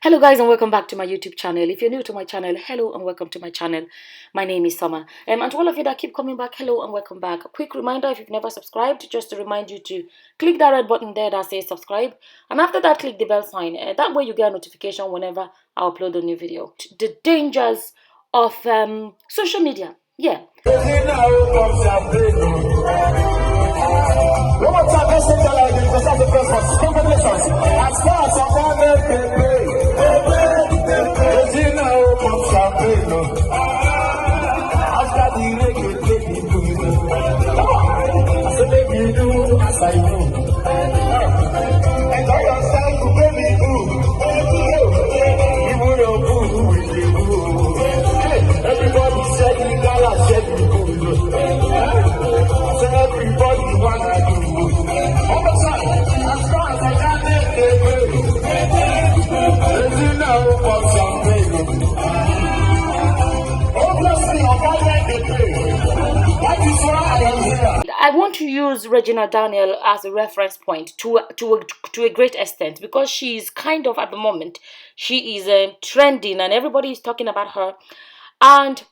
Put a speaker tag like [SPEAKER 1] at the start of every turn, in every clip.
[SPEAKER 1] Hello guys and welcome back to my YouTube channel. If you're new to my channel, hello and welcome to my channel. My name is Summer. And to all of you that keep coming back, hello and welcome back. A quick reminder, if you've never subscribed, just to remind you to click that red button there that says subscribe. And after that, click the bell sign. That way you get a notification whenever I upload a new video. The dangers of social media. Yeah. I want to use Regina Daniel as a reference point to a great extent, because she's kind of, at the moment, she is trending and everybody is talking about her. And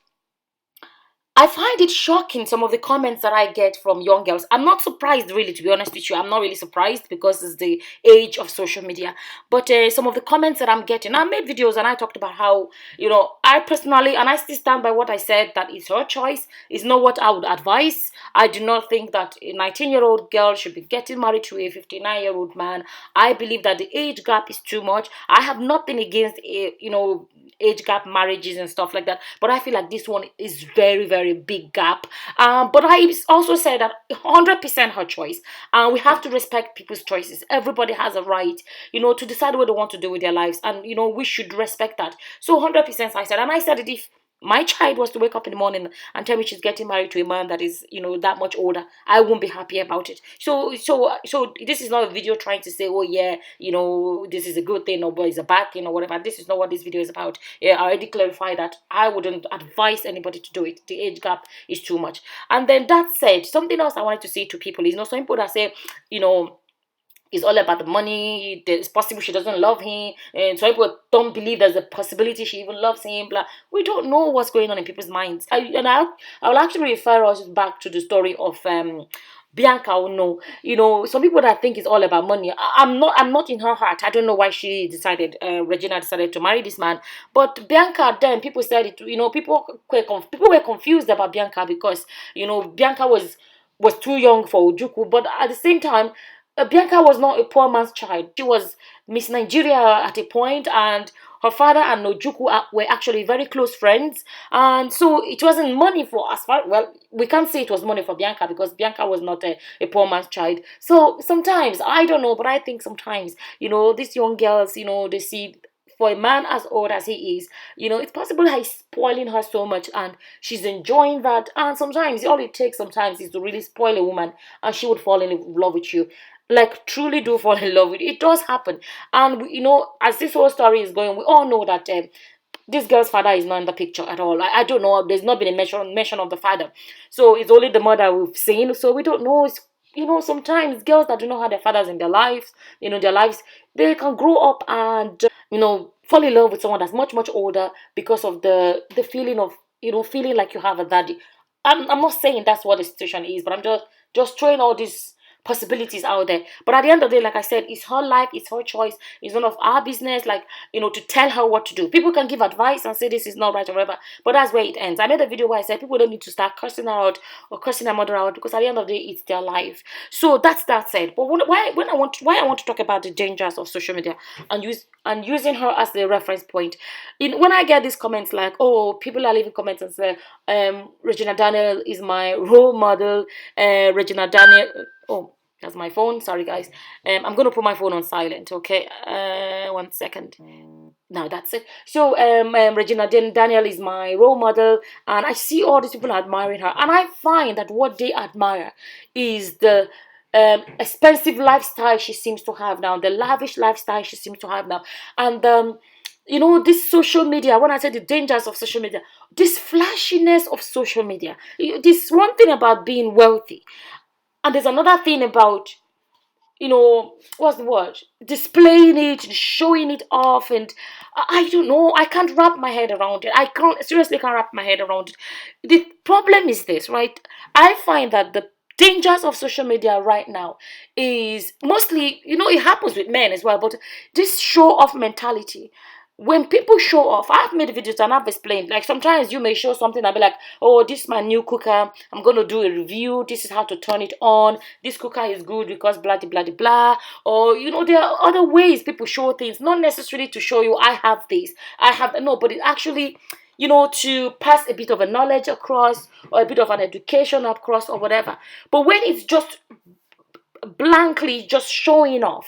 [SPEAKER 1] I find it shocking, some of the comments that I get from young girls. I'm not surprised, really, to be honest with you. I'm not really surprised, because it's the age of social media. But some of the comments that I'm getting, I made videos and I talked about how, I personally, and I still stand by what I said, that it's her choice. It's not what I would advise. I do not think that a 19-year-old girl should be getting married to a 59-year-old man. I believe that the age gap is too much. I have nothing against, age gap marriages and stuff like that, but I feel like this one is very, very big gap. But I also said that 100% her choice, and we have to respect people's choices. Everybody has a right, to decide what they want to do with their lives, and we should respect that. So 100% I said, and I said it, if my child was to wake up in the morning and tell me she's getting married to a man that is, that much older, I won't be happy about it. So this is not a video trying to say, oh yeah, this is a good thing or it's a bad thing or whatever. This is not what this video is about. Yeah, I already clarified that I wouldn't advise anybody to do it. The age gap is too much. And then that said, something else I wanted to say to people is, some people that say, it's all about the money. It's possible she doesn't love him, and some people don't believe there's a possibility she even loves him. Blah. We don't know what's going on in people's minds. I will actually refer us back to the story of Bianca Ono. Some people that think it's all about money. I'm not in her heart. I don't know why she decided, Regina decided to marry this man. But Bianca, then people said it. People were confused about Bianca, because Bianca was too young for Ojukwu, but at the same time, Bianca was not a poor man's child. She was Miss Nigeria at a point, and her father and Ojukwu were actually very close friends. And so it wasn't money for us. Well, we can't say it was money for Bianca, because Bianca was not a poor man's child. So sometimes, I don't know, but I think sometimes, these young girls, they see, for a man as old as he is, it's possible that he's spoiling her so much and she's enjoying that. And sometimes, all it takes sometimes is to really spoil a woman and she would fall in love with you. Like, truly do fall in love with you. It does happen. And, as this whole story is going, we all know that this girl's father is not in the picture at all. I don't know. There's not been a mention of the father. So it's only the mother we've seen. So we don't know. Sometimes girls that do not have their fathers in their lives, they can grow up and, fall in love with someone that's much, much older, because of the feeling of, feeling like you have a daddy. I'm not saying that's what the situation is, but I'm just throwing all these possibilities out there. But at the end of the day, like I said, it's her life, it's her choice. It's none of our business, like, to tell her what to do. People can give advice and say this is not right or whatever, but that's where it ends. I made a video where I said people don't need to start cursing her out or cursing her mother out, because at the end of the day, it's their life. So that's that said. But why I want to talk about the dangers of social media and using her as the reference point. When I get these comments like, oh, people are leaving comments and say, Regina Daniel is my role model, Regina Daniel. Oh, that's my phone. Sorry, guys. I'm going to put my phone on silent, okay? 1 second. Now that's it. So, Regina Daniel is my role model, and I see all these people admiring her. And I find that what they admire is the expensive lifestyle she seems to have now, the lavish lifestyle she seems to have now. And this social media, when I say the dangers of social media, this flashiness of social media, this one thing about being wealthy, and there's another thing about what's the word? Displaying it, showing it off, and I don't know. I can't wrap my head around it. I can't seriously can't wrap my head around it. The problem is this, right? I find that the dangers of social media right now is mostly, it happens with men as well, but this show off mentality. When people show off, I've made videos and I've explained, like sometimes you may show something and be like, oh, this is my new cooker, I'm going to do a review, this is how to turn it on, this cooker is good because blah blah blah blah. Or there are other ways people show things, not necessarily to show you I have this, I have no, but it actually, to pass a bit of a knowledge across or a bit of an education across or whatever. But when it's just blankly just showing off,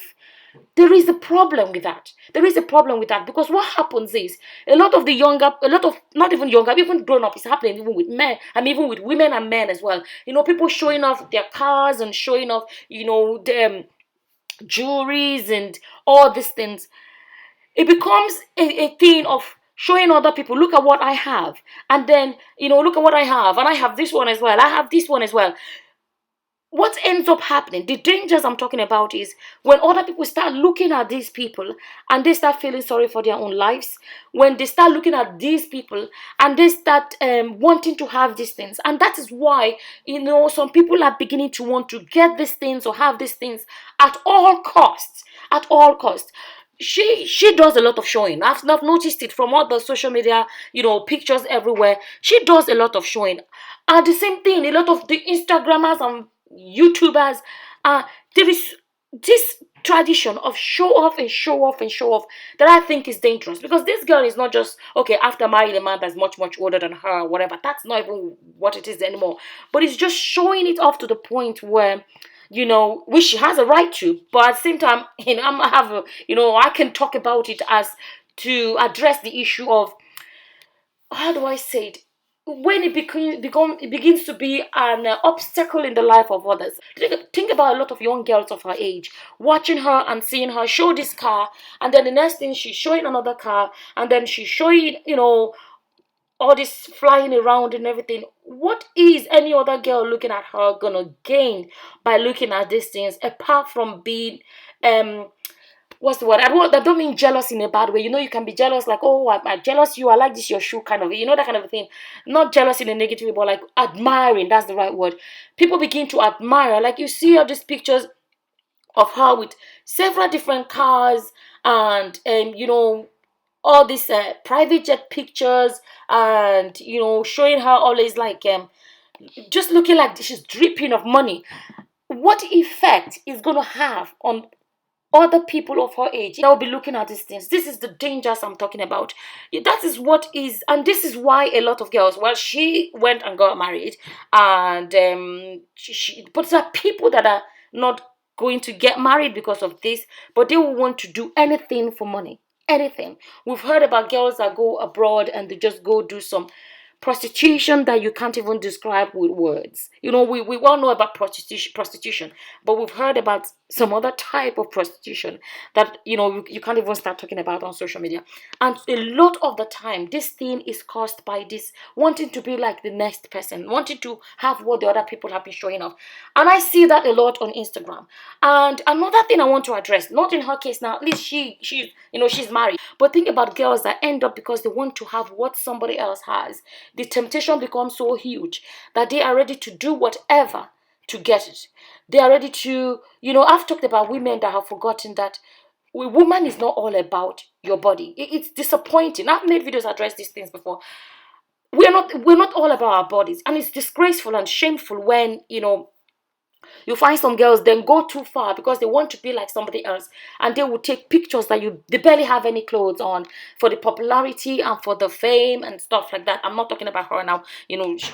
[SPEAKER 1] there is a problem with that. There is a problem with that, because what happens is a lot of not even younger, even grown up, is happening even with men. I mean, even with women and men as well. People showing off their cars and showing off, their jewelries and all these things. It becomes a thing of showing other people, look at what I have, and then look at what I have, and I have this one as well. I have this one as well. What ends up happening, the dangers I'm talking about, is when other people start looking at these people and they start feeling sorry for their own lives, when they start looking at these people and they start wanting to have these things. And that is why some people are beginning to want to get these things or have these things at all costs. At all costs. She does a lot of showing. I've noticed it from all the social media, pictures everywhere. She does a lot of showing. And the same thing, a lot of the Instagrammers and YouTubers, there is this tradition of show off and show off and show off that I think is dangerous, because this girl is not just okay after marrying a man that's much much older than her or whatever. That's not even what it is anymore. But it's just showing it off to the point where which she has a right to, but at the same time, I can talk about it as to address the issue of, how do I say it? When it begins to be an obstacle in the life of others. Think about a lot of young girls of her age watching her and seeing her show this car, and then the next thing she's showing another car, and then she's showing all this flying around and everything. What is any other girl looking at her gonna gain by looking at these things, apart from being what's the word? I don't mean jealous in a bad way. You can be jealous, like, oh, I'm jealous you, I like this your shoe, kind of, that kind of a thing. Not jealous in a negative way, but like admiring. That's the right word. People begin to admire. Like, you see all these pictures of her with several different cars and all these private jet pictures, and showing her always like just looking like she's dripping of money. What effect is going to have on other people of her age that will be looking at these things? This is the dangers I'm talking about. That is what is, and this is why a lot of girls, well, she went and got married, and but there are people that are not going to get married because of this, but they will want to do anything for money. Anything. We've heard about girls that go abroad and they just go do some prostitution that you can't even describe with words. We all know about prostitution, but we've heard about some other type of prostitution that you can't even start talking about on social media. And a lot of the time, this thing is caused by this wanting to be like the next person, wanting to have what the other people have been showing off. And I see that a lot on Instagram. And another thing I want to address, not in her case now, at least she's married, but think about girls that end up, because they want to have what somebody else has, the temptation becomes so huge that they are ready to do whatever to get it. They are ready to, I've talked about women that have forgotten that woman is not all about your body. It's disappointing. I've made videos address these things before. We're not all about our bodies, and it's disgraceful and shameful when you find some girls then go too far because they want to be like somebody else, and they will take pictures that they barely have any clothes on for the popularity and for the fame and stuff like that. I'm not talking about her now.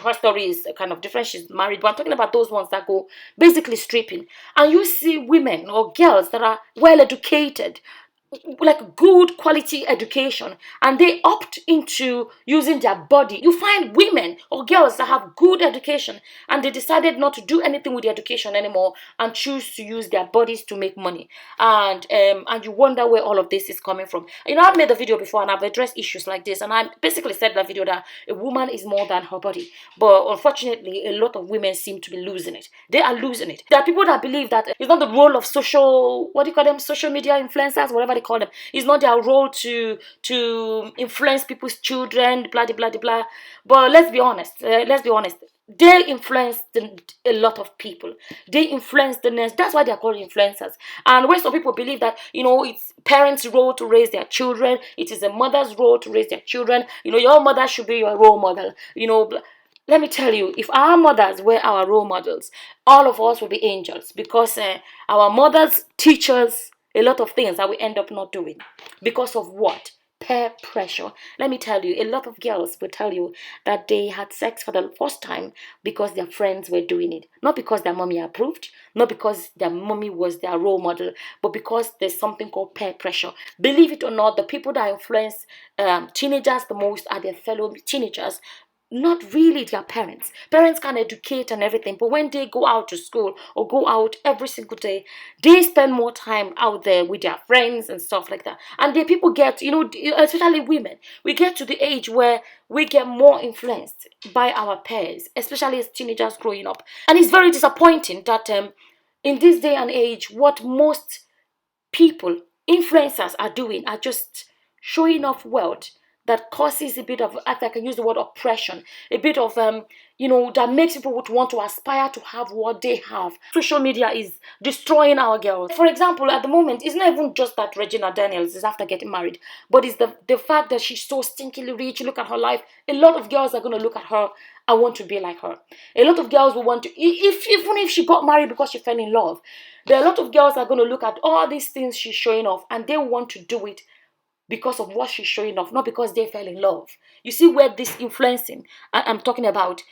[SPEAKER 1] Her story is kind of different. She's married, but I'm talking about those ones that go basically stripping. And you see women or girls that are well educated, like good quality education, and they opt into using their body. You find women or girls that have good education and they decided not to do anything with the education anymore and choose to use their bodies to make money. And you wonder where all of this is coming from. I've made a video before and I've addressed issues like this, and I basically said in that video that a woman is more than her body. But unfortunately, a lot of women seem to be losing it. They are losing it. There are people that believe that it's not the role of social, what do you call them, social media influencers, whatever they call them. It's not their role to influence people's children, blah, blah, blah, blah. But let's be honest. They influence a lot of people. They influence the next. That's why they're called influencers. And where some people believe that, it's parents' role to raise their children, it is a mother's role to raise their children. Your mother should be your role model. Let me tell you, if our mothers were our role models, all of us will be angels, because our mothers teach us a lot of things that we end up not doing. Because of what? Peer pressure. Let me tell you, a lot of girls will tell you that they had sex for the first time because their friends were doing it. Not because their mommy approved, not because their mommy was their role model, but because there's something called peer pressure. Believe it or not, the people that influence teenagers the most are their fellow teenagers, not really their parents. Parents can educate and everything, but when they go out to school or go out every single day, they spend more time out there with their friends and stuff like that. And the people get, especially women, we get to the age where we get more influenced by our peers, especially as teenagers growing up. And it's very disappointing that in this day and age, what most people, influencers, are doing are just showing off wealth that causes a bit of, if I can use the word, oppression, a bit of that makes people would want to aspire to have what they have. Social media is destroying our girls. For example, at the moment, it's not even just that Regina Daniels is after getting married, but it's the fact that she's so stinkily rich. Look at her life. A lot of girls are going to look at her. I want to be like her. A lot of girls will want to, even if she got married because she fell in love, there are a lot of girls that are going to look at all these things she's showing off and they want to do it because of what she's showing off, not because they fell in love. You see where this influencing I'm talking about,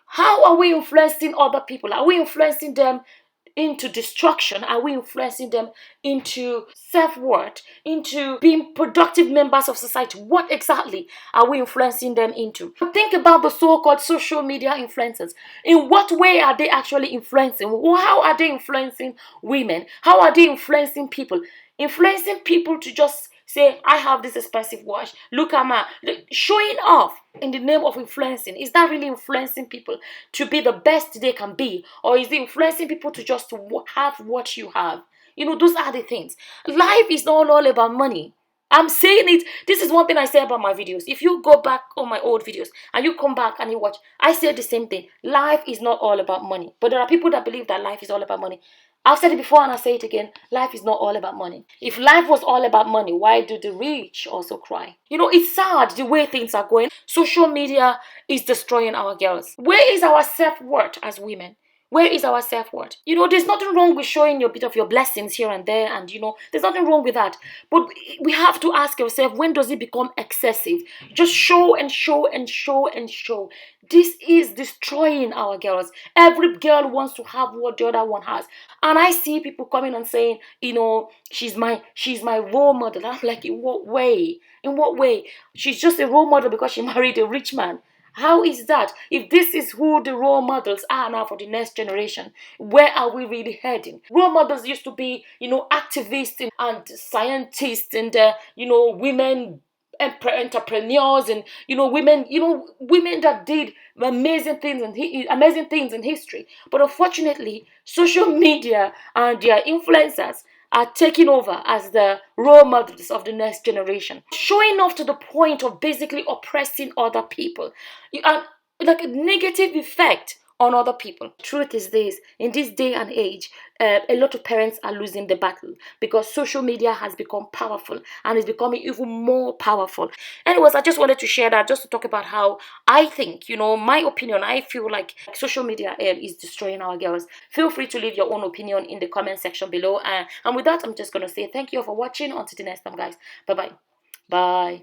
[SPEAKER 1] how are we influencing other people? Are we influencing them into destruction? Are we influencing them into self-worth, into being productive members of society? What exactly are we influencing them into? Think about the so-called social media influencers. In what way are they actually influencing? How are they influencing women? How are they influencing people? Influencing people to just say, I have this expensive watch, look at my, showing off in the name of influencing. Is that really influencing people to be the best they can be? Or is it influencing people to just have what you have? Those are the things. Life is not all about money. I'm saying it. This is one thing I say about my videos. If you go back on my old videos and you come back and you watch, I say the same thing. Life is not all about money. But there are people that believe that life is all about money. I've said it before and I'll say it again. Life is not all about money. If life was all about money, why do the rich also cry? It's sad the way things are going. Social media is destroying our girls. Where is our self-worth as women? Where is our self-worth? There's nothing wrong with showing your bit of your blessings here and there, and there's nothing wrong with that. But we have to ask ourselves, when does it become excessive? Just show and show and show and show. This is destroying our girls. Every girl wants to have what the other one has. And I see people coming and saying, she's my role model. And I'm like, in what way? In what way? She's just a role model because she married a rich man. How is that? If this is who the role models are now for the next generation, where are we really heading? Role models used to be, activists and scientists and, women entrepreneurs and women that did amazing things in history. But unfortunately, social media and their influencers are taking over as the role models of the next generation, showing off to the point of basically oppressing other people, and like a negative effect on other people. Truth is this: in this day and age, a lot of parents are losing the battle because social media has become powerful and is becoming even more powerful. Anyways, I just wanted to share that, just to talk about how I think, my opinion. I feel like social media is destroying our girls. Feel free to leave your own opinion in the comment section below. And with that, I'm just going to say thank you for watching. Until the next time, guys. Bye-bye. Bye.